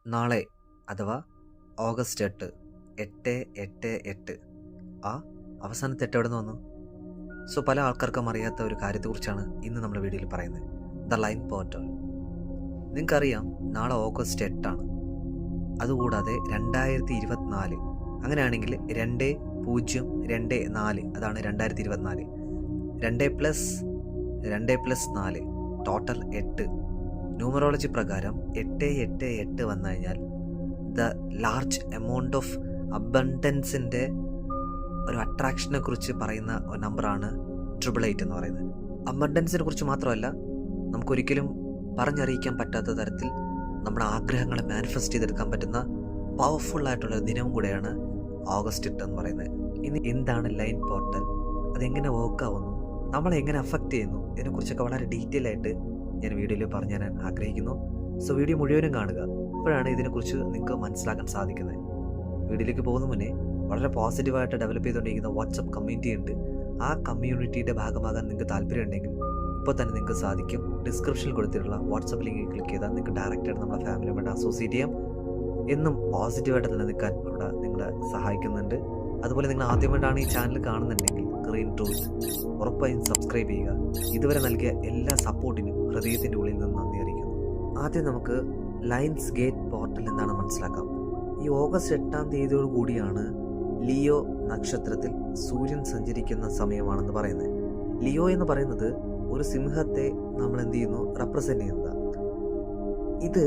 നാളെ അഥവാ ഓഗസ്റ്റ് 8, 8/8/8 ആ അവസാനത്തെ 8 എവിടെ നിന്ന് വന്നു? സോ പല ആൾക്കാർക്കും അറിയാത്ത ഒരു കാര്യത്തെക്കുറിച്ചാണ് ഇന്ന് നമ്മുടെ വീഡിയോയിൽ പറയുന്നത്. The line portal. നിങ്ങൾക്കറിയാം നാളെ ഓഗസ്റ്റ് 8 അതുകൂടാതെ 2024. അങ്ങനെയാണെങ്കിൽ 2024 അതാണ് 2024. 2+2+4 ടോട്ടൽ 8. ന്യൂമറോളജി പ്രകാരം 8 വന്നു കഴിഞ്ഞാൽ ദ ലാർജ് എമൗണ്ട് ഓഫ് അബണ്ടൻസിൻ്റെ ഒരു അട്രാക്ഷനെ കുറിച്ച് പറയുന്ന ഒരു നമ്പറാണ് 888 എന്ന് പറയുന്നത്. അബണ്ടൻസിനെ കുറിച്ച് മാത്രമല്ല, നമുക്കൊരിക്കലും പറഞ്ഞറിയിക്കാൻ പറ്റാത്ത തരത്തിൽ നമ്മുടെ ആഗ്രഹങ്ങളെ മാനിഫെസ്റ്റ് ചെയ്തെടുക്കാൻ പറ്റുന്ന പവർഫുൾ ആയിട്ടുള്ള ദിനവും കൂടെയാണ് ഓഗസ്റ്റ് 8 എന്ന് പറയുന്നത്. ഇനി എന്താണ് ലൈൻ പോർട്ടൽ, അതെങ്ങനെ വർക്ക് ആവുന്നു, നമ്മളെ എങ്ങനെ അഫക്റ്റ് ചെയ്യുന്നു, ഇതിനെക്കുറിച്ചൊക്കെ വളരെ ഡീറ്റെയിൽ ആയിട്ട് ഞാൻ വീഡിയോയിൽ പറഞ്ഞു തരാൻ ആഗ്രഹിക്കുന്നു. സോ വീഡിയോ മുഴുവനും കാണുക, അപ്പോഴാണ് ഇതിനെക്കുറിച്ച് നിങ്ങൾക്ക് മനസ്സിലാക്കാൻ സാധിക്കുന്നത്. വീഡിയോയിലേക്ക് പോകുന്ന മുന്നേ വളരെ പോസിറ്റീവായിട്ട് ഡെവലപ്പ് ചെയ്തുകൊണ്ടിരിക്കുന്ന വാട്സപ്പ് കമ്മ്യൂണിറ്റി ഉണ്ട്. ആ കമ്മ്യൂണിറ്റിയുടെ ഭാഗമാകാൻ നിങ്ങൾക്ക് താല്പര്യമുണ്ടെങ്കിൽ ഇപ്പോൾ തന്നെ നിങ്ങൾക്ക് സാധിക്കും. ഡിസ്ക്രിപ്ഷനിൽ കൊടുത്തിട്ടുള്ള വാട്സപ്പ് ലിങ്ക് ക്ലിക്ക് ചെയ്താൽ നിങ്ങൾക്ക് ഡയറക്റ്റായിട്ട് നമ്മുടെ ഫാമിലിയുമായിട്ട് അസോസിയേറ്റ് ചെയ്യാം. എന്നും പോസിറ്റീവായിട്ട് തന്നെ നിൽക്കാൻ അവിടെ നിങ്ങളെ സഹായിക്കുന്നുണ്ട്. അതുപോലെ നിങ്ങൾ ആദ്യമായിട്ടാണ് ഈ ചാനൽ കാണുന്നുണ്ടെങ്കിൽ ഗ്രീൻ ട്രൂത്ത് ഉറപ്പായും സബ്സ്ക്രൈബ് ചെയ്യുക. ഇതുവരെ നൽകിയ എല്ലാ സപ്പോർട്ടിനും ഹൃദയത്തിൻ്റെ ഉള്ളിൽ നിന്ന് നന്ദി അറിയിക്കുന്നു. ആദ്യം നമുക്ക് ലയൺസ് ഗേറ്റ് പോർട്ടൽ എന്താണ് മനസ്സിലാക്കാം. ഈ ഓഗസ്റ്റ് 8 കൂടിയാണ് ലിയോ നക്ഷത്രത്തിൽ സൂര്യൻ സഞ്ചരിക്കുന്ന സമയമാണെന്ന് പറയുന്നത്. ലിയോ എന്ന് പറയുന്നത് ഒരു സിംഹത്തെ നമ്മൾ എന്ത് ചെയ്യുന്നു, റെപ്രസെൻ്റ് ചെയ്യുന്നതാണ്. ഇത്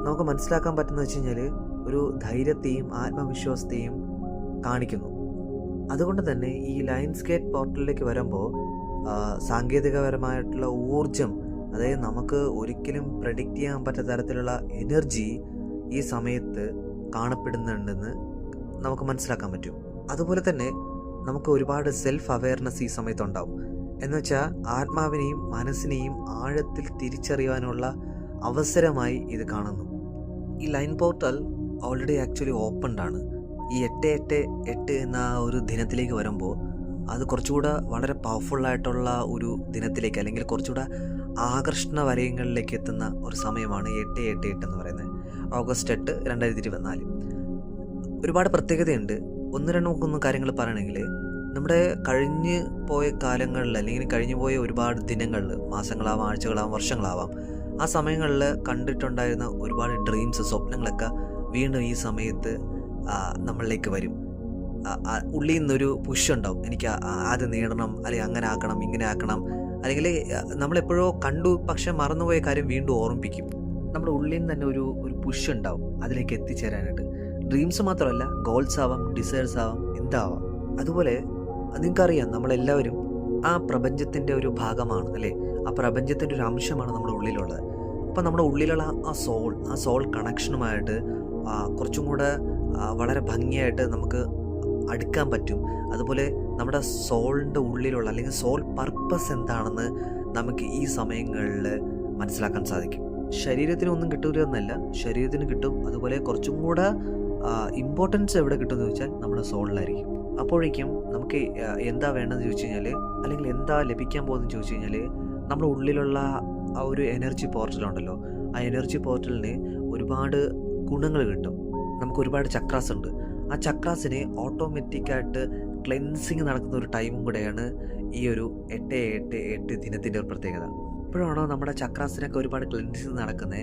നമുക്ക് മനസ്സിലാക്കാൻ പറ്റുന്നത് വെച്ച് കഴിഞ്ഞാൽ ഒരു ധൈര്യത്തെയും ആത്മവിശ്വാസത്തെയും കാണിക്കുന്നു. അതുകൊണ്ട് തന്നെ ഈ ലയൺസ് ഗേറ്റ് പോർട്ടലിലേക്ക് വരുമ്പോൾ സാങ്കേതികപരമായിട്ടുള്ള ഊർജം, അതായത് നമുക്ക് ഒരിക്കലും പ്രെഡിക്റ്റ് ചെയ്യാൻ പറ്റാത്ത തരത്തിലുള്ള എനർജി ഈ സമയത്ത് കാണപ്പെടുന്നുണ്ടെന്ന് നമുക്ക് മനസ്സിലാക്കാൻ പറ്റും. അതുപോലെ തന്നെ നമുക്ക് ഒരുപാട് സെൽഫ് അവെയർനെസ് ഈ സമയത്തുണ്ടാവും. എന്നുവെച്ചാൽ ആത്മാവിനെയും മനസ്സിനെയും ആഴത്തിൽ തിരിച്ചറിയാനുള്ള അവസരമായി ഇത് കാണുന്നു. ഈ line portal already actually opened ആണ്. ഈ 8/8/8 എന്ന ഒരു ദിനത്തിലേക്ക് വരുമ്പോൾ അത് കുറച്ചുകൂടെ വളരെ പവർഫുള്ളായിട്ടുള്ള ഒരു ദിനത്തിലേക്ക്, അല്ലെങ്കിൽ കുറച്ചുകൂടെ ആകർഷണ വലയങ്ങളിലേക്ക് എത്തുന്ന ഒരു സമയമാണ് 8/8/8 എന്ന് പറയുന്നത്. ഓഗസ്റ്റ് 8, 2024. ഒരുപാട് പ്രത്യേകതയുണ്ട്. ഒന്ന് രണ്ട് കാര്യങ്ങൾ പറയണമെങ്കിൽ, നമ്മുടെ കഴിഞ്ഞ് പോയ കാലങ്ങളിൽ അല്ലെങ്കിൽ കഴിഞ്ഞു പോയ ഒരുപാട് ദിനങ്ങളിൽ, മാസങ്ങളാവാം, ആഴ്ചകളാവാം, വർഷങ്ങളാവാം, ആ സമയങ്ങളിൽ കണ്ടിട്ടുണ്ടായിരുന്ന ഒരുപാട് ഡ്രീംസ്, സ്വപ്നങ്ങളൊക്കെ വീണ്ടും ഈ സമയത്ത് നമ്മളിലേക്ക് വരും. ഉള്ളിൽ നിന്നൊരു പുഷ് ഉണ്ടാവും, എനിക്ക് അത് നേടണം, അല്ലെങ്കിൽ അങ്ങനെ ആക്കണം, ഇങ്ങനെ ആക്കണം, അല്ലെങ്കിൽ നമ്മളെപ്പോഴോ കണ്ടു പക്ഷെ മറന്നുപോയ കാര്യം വീണ്ടും ഓർമ്മിപ്പിക്കും. നമ്മുടെ ഉള്ളിൽ നിന്ന് തന്നെ ഒരു പുഷ് ഉണ്ടാവും അതിലേക്ക് എത്തിച്ചേരാനായിട്ട്. ഡ്രീംസ് മാത്രമല്ല, ഗോൾസ് ആവാം, ഡിസയേഴ്സ് ആവാം, എന്താവാം. അതുപോലെ നിങ്ങൾക്കറിയാം, നമ്മളെല്ലാവരും ആ പ്രപഞ്ചത്തിൻ്റെ ഒരു ഭാഗമാണ്, അല്ലേ? ആ പ്രപഞ്ചത്തിൻ്റെ ഒരു അംശമാണ് നമ്മുടെ ഉള്ളിലുള്ളത്. അപ്പോൾ നമ്മുടെ ഉള്ളിലുള്ള ആ സോൾ കണക്ഷനുമായിട്ട് കുറച്ചും കൂടെ വളരെ ഭംഗിയായിട്ട് നമുക്ക് അടുക്കാൻ പറ്റും. അതുപോലെ നമ്മുടെ സോളിൻ്റെ ഉള്ളിലുള്ള അല്ലെങ്കിൽ സോൾ പർപ്പസ് എന്താണെന്ന് നമുക്ക് ഈ സമയങ്ങളിൽ മനസ്സിലാക്കാൻ സാധിക്കും. ശരീരത്തിനൊന്നും കിട്ടൂലെന്നല്ല, ശരീരത്തിന് കിട്ടും. അതുപോലെ കുറച്ചും കൂടെ ഇമ്പോർട്ടൻസ് എവിടെ കിട്ടുമെന്ന് ചോദിച്ചാൽ നമ്മുടെ സോളിലായിരിക്കും. അപ്പോഴേക്കും നമുക്ക് എന്താ വേണ്ടതെന്ന് ചോദിച്ചു കഴിഞ്ഞാൽ, അല്ലെങ്കിൽ എന്താ ലഭിക്കാൻ പോകുന്നതെന്ന് ചോദിച്ചു കഴിഞ്ഞാൽ, നമ്മുടെ ഉള്ളിലുള്ള ആ ഒരു എനർജി പോർട്ടലുണ്ടല്ലോ, ആ എനർജി പോർട്ടലിന് ഒരുപാട് ഗുണങ്ങൾ കിട്ടും. നമുക്ക് ഒരുപാട് ചക്രാസ് ഉണ്ട്. ആ ചക്രാസിന് ഓട്ടോമാറ്റിക്കായിട്ട് ക്ലെൻസിങ് നടക്കുന്ന ഒരു ടൈമും കൂടെയാണ് ഈ ഒരു 8/8/8 ദിനത്തിൻ്റെ ഒരു പ്രത്യേകത. ഇപ്പോഴാണോ നമ്മുടെ ചക്രാസിനൊക്കെ ഒരുപാട് ക്ലെൻസിങ് നടക്കുന്നത്,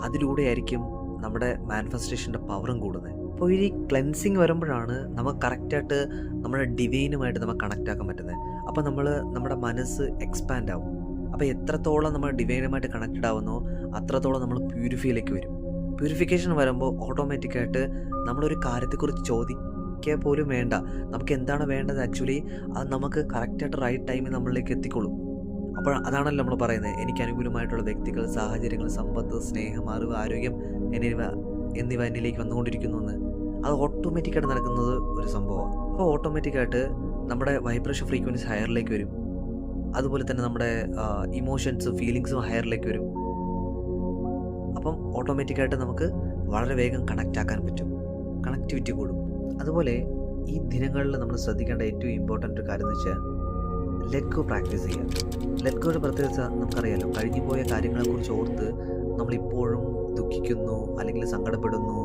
അതിലൂടെയായിരിക്കും നമ്മുടെ മാനിഫെസ്റ്റേഷൻ്റെ പവറും കൂടുന്നത്. അപ്പോൾ ഈ ക്ലെൻസിങ് വരുമ്പോഴാണ് നമുക്ക് കറക്റ്റായിട്ട് നമ്മുടെ ഡിവൈനുമായിട്ട് നമുക്ക് കണക്റ്റ് ആക്കാൻ പറ്റുന്നത്. അപ്പോൾ നമ്മുടെ മനസ്സ് എക്സ്പാൻഡ് ആവും. അപ്പോൾ എത്രത്തോളം നമ്മൾ ഡിവൈനുമായിട്ട് കണക്റ്റഡ് ആവുന്നോ അത്രത്തോളം നമ്മൾ പ്യൂരിഫൈയിലേക്ക് വരും. പ്യൂരിഫിക്കേഷൻ വരുമ്പോൾ ഓട്ടോമാറ്റിക്കായിട്ട് നമ്മളൊരു കാര്യത്തെക്കുറിച്ച് ചോദിക്കുക പോലും വേണ്ട, നമുക്ക് എന്താണ് വേണ്ടത് ആക്ച്വലി അത് നമുക്ക് കറക്റ്റായിട്ട് റൈറ്റ് ടൈമിൽ നമ്മളിലേക്ക് എത്തിക്കൊള്ളും. അപ്പോൾ അതാണല്ലോ നമ്മൾ പറയുന്നത്, എനിക്ക് അനുകൂലമായിട്ടുള്ള വ്യക്തികൾ, സാഹചര്യങ്ങൾ, സമ്പത്ത്, സ്നേഹം, അറിവ്, ആരോഗ്യം എന്നിവ എന്നിലേക്ക് വന്നുകൊണ്ടിരിക്കുന്നു എന്ന്. അത് ഓട്ടോമാറ്റിക്കായിട്ട് നടക്കുന്നത് ഒരു സംഭവമാണ്. അപ്പോൾ ഓട്ടോമാറ്റിക്കായിട്ട് നമ്മുടെ വൈബ്രേഷൻ ഫ്രീക്വൻസി ഹയറിലേക്ക് വരും. അതുപോലെ തന്നെ നമ്മുടെ ഇമോഷൻസും ഫീലിങ്സും ഹയറിലേക്ക് വരും. അപ്പം ഓട്ടോമാറ്റിക്കായിട്ട് നമുക്ക് വളരെ വേഗം കണക്റ്റ് ആക്കാൻ പറ്റും, കണക്ടിവിറ്റി കൂടും. അതുപോലെ ഈ ദിനങ്ങളിൽ നമ്മൾ ശ്രദ്ധിക്കേണ്ട ഏറ്റവും ഇമ്പോർട്ടൻ്റ് ഒരു കാര്യം എന്ന് വെച്ചാൽ ലെറ്റ് ഗോ പ്രാക്ടീസ് ചെയ്യുക. ലെറ്റ് ഗോയുടെ പ്രത്യേകത നമുക്കറിയാമല്ലോ, കഴിഞ്ഞു പോയ കാര്യങ്ങളെക്കുറിച്ച് ഓർത്ത് നമ്മളിപ്പോഴും ദുഃഖിക്കുന്നു, അല്ലെങ്കിൽ സങ്കടപ്പെടുന്നു,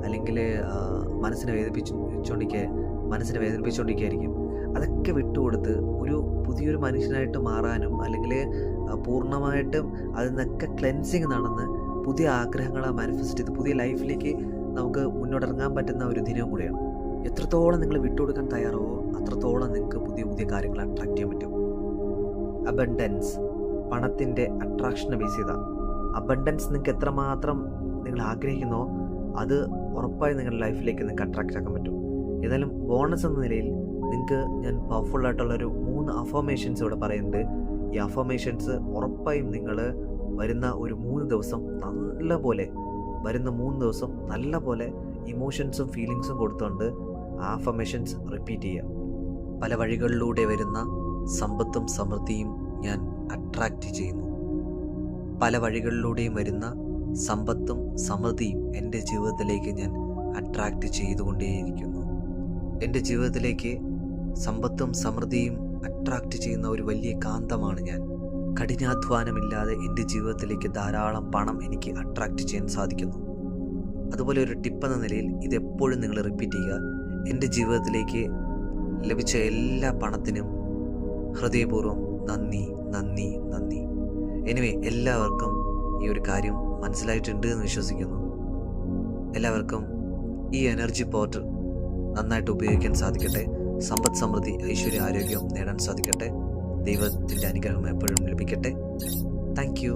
അല്ലെങ്കിൽ മനസ്സിനെ വേദനിപ്പിച്ചുകൊണ്ടിരിക്കുകയായിരിക്കും. അതൊക്കെ വിട്ടുകൊടുത്ത് ഒരു പുതിയൊരു മനുഷ്യനായിട്ട് മാറാനും, അല്ലെങ്കിൽ പൂർണ്ണമായിട്ടും അതിൽ നിന്നൊക്കെ ക്ലെൻസിങ് നടന്ന് പുതിയ ആഗ്രഹങ്ങളെ മാനിഫെസ്റ്റ് ചെയ്ത് പുതിയ ലൈഫിലേക്ക് നമുക്ക് മുന്നോട്ടിറങ്ങാൻ പറ്റുന്ന ഒരു ദിനവും കൂടെയാണ്. എത്രത്തോളം നിങ്ങൾ വിട്ടുകൊടുക്കാൻ തയ്യാറാവോ അത്രത്തോളം നിങ്ങൾക്ക് പുതിയ പുതിയ കാര്യങ്ങൾ അട്രാക്ട് ചെയ്യാൻ പറ്റും. അബണ്ടൻസ്, പണത്തിൻ്റെ അട്രാക്ഷനെ ബേസ് ചെയ്ത അബണ്ടൻസ് നിങ്ങൾക്ക് എത്രമാത്രം നിങ്ങൾ ആഗ്രഹിക്കുന്നോ അത് ഉറപ്പായും നിങ്ങളുടെ ലൈഫിലേക്ക് നിങ്ങൾക്ക് അട്രാക്റ്റ് ആക്കാൻ പറ്റും. ഏതായാലും ബോണസ് എന്ന നിലയിൽ നിങ്ങൾക്ക് ഞാൻ പവർഫുൾ ആയിട്ടുള്ളൊരു 3 അഫർമേഷൻസ് ഇവിടെ പറയുന്നുണ്ട്. ഈ അഫർമേഷൻസ് ഉറപ്പായും നിങ്ങൾ വരുന്ന ഒരു 3 ദിവസം നല്ല പോലെ ഇമോഷൻസും ഫീലിങ്സും കൊടുത്തുകൊണ്ട് ആ അഫർമേഷൻസ് റിപ്പീറ്റ് ചെയ്യുക. പല വഴികളിലൂടെ വരുന്ന സമ്പത്തും സമൃദ്ധിയും ഞാൻ അട്രാക്റ്റ് ചെയ്യുന്നു. പല വഴികളിലൂടെയും വരുന്ന സമ്പത്തും സമൃദ്ധിയും എൻ്റെ ജീവിതത്തിലേക്ക് ഞാൻ അട്രാക്റ്റ് ചെയ്തുകൊണ്ടേയിരിക്കുന്നു. എൻ്റെ ജീവിതത്തിലേക്ക് സമ്പത്തും സമൃദ്ധിയും അട്രാക്റ്റ് ചെയ്യുന്ന ഒരു വലിയ കാന്തമാണ് ഞാൻ. കഠിനാധ്വാനമില്ലാതെ എൻ്റെ ജീവിതത്തിലേക്ക് ധാരാളം പണം എനിക്ക് അട്രാക്റ്റ് ചെയ്യാൻ സാധിക്കുന്നു. അതുപോലെ ഒരു ടിപ്പ് എന്ന നിലയിൽ ഇതെപ്പോഴും നിങ്ങൾ റിപ്പീറ്റ് ചെയ്യുക. എൻ്റെ ജീവിതത്തിലേക്ക് ലഭിച്ച എല്ലാ പണത്തിനും ഹൃദയപൂർവ്വം നന്ദി, നന്ദി, നന്ദി. എനിവേ, എല്ലാവർക്കും ഈ ഒരു കാര്യം മനസ്സിലായിട്ടുണ്ട് എന്ന് വിശ്വസിക്കുന്നു. എല്ലാവർക്കും ഈ എനർജി പോർട്ടൽ നന്നായിട്ട് ഉപയോഗിക്കാൻ സാധിക്കട്ടെ. സമ്പദ്, സമൃദ്ധി, ഐശ്വര്യ, ആരോഗ്യം നേടാൻ സാധിക്കട്ടെ. ദൈവത്തിൻ്റെ അനുഗ്രഹം എപ്പോഴും ലഭിക്കട്ടെ. Thank you.